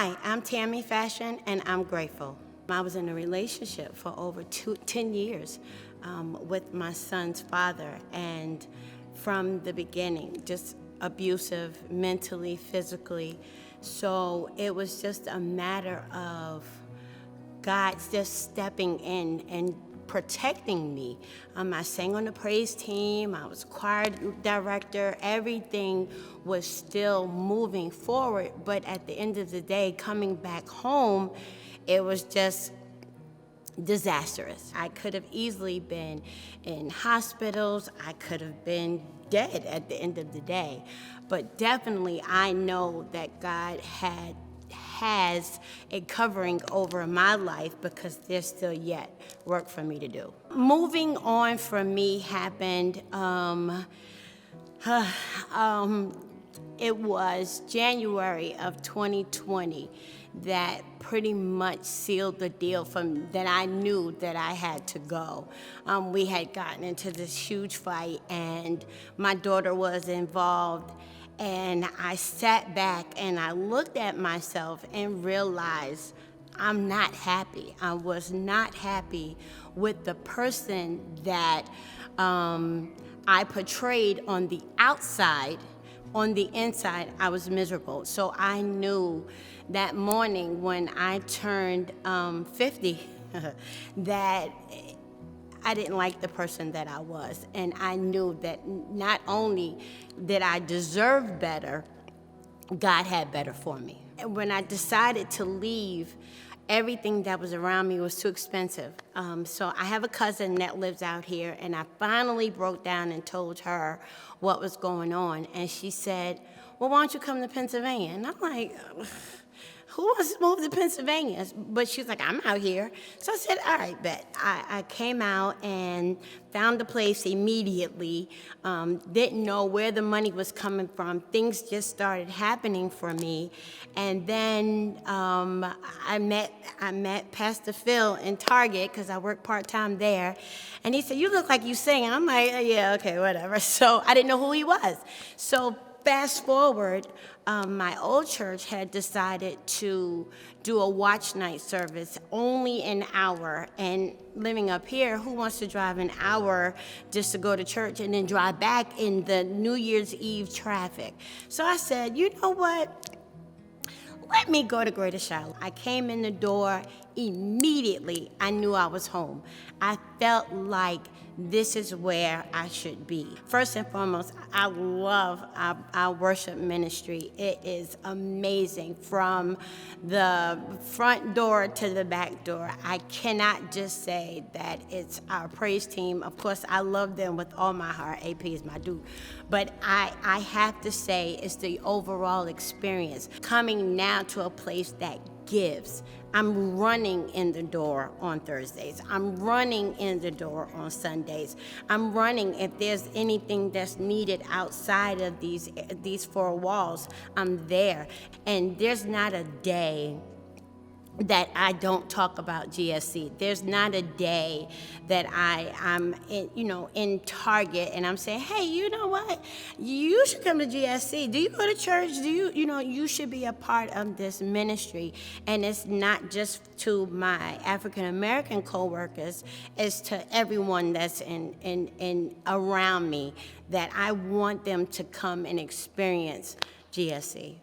Hi, I'm Tammy Fashion, and I'm grateful. I was in a relationship for over 10 years with my son's father, and from the beginning, just abusive mentally, physically. So it was just a matter of God's just stepping in and protecting me. I sang on the praise team, I was choir director, everything was still moving forward, but at the end of the day, coming back home, it was just disastrous. I could have easily been in hospitals, I could have been dead at the end of the day, but definitely I know that God has a covering over my life because there's still yet work for me to do. Moving on for me happened, it was January of 2020 that pretty much sealed the deal from that I knew that I had to go. We had gotten into this huge fight and my daughter was involved, and I sat back and I looked at myself and realized I'm not happy. I was not happy with the person that I portrayed on the outside. On the inside, I was miserable. So I knew that morning when I turned 50 that I didn't like the person that I was. And I knew that not only did I deserve better, God had better for me. And when I decided to leave, everything that was around me was too expensive. So I have a cousin that lives out here, and I finally broke down and told her what was going on. And she said, well, why don't you come to Pennsylvania? And I'm like, who wants to move to Pennsylvania? But she was like, I'm out here. So I said, all right, bet. I came out and found a place immediately, didn't know where the money was coming from. Things just started happening for me. And then I met Pastor Phil in Target because I work part-time there. And he said, you look like you sing. And I'm like, yeah, okay, whatever. So I didn't know who he was. So fast forward, my old church had decided to do a watch night service, only an hour. And living up here, who wants to drive an hour just to go to church and then drive back in the New Year's Eve traffic? So I said, you know what? Let me go to Greater Charlotte. I came in the door, immediately I knew I was home. I felt like this is where I should be. First and foremost, I love our worship ministry. It is amazing from the front door to the back door. I cannot just say that it's our praise team. Of course, I love them with all my heart. AP is my dude. But I have to say it's the overall experience. Coming now to a place that gives. I'm running in the door on Thursdays. I'm running in the door on Sundays. I'm running if there's anything that's needed outside of these four walls, I'm there. And there's not a day that I don't talk about GSC. There's not a day that I'm in Target and I'm saying, hey, you know what? You should come to GSC. Do you go to church? Do you should be a part of this ministry. And it's not just to my African American coworkers, it's to everyone that's in around me that I want them to come and experience GSC.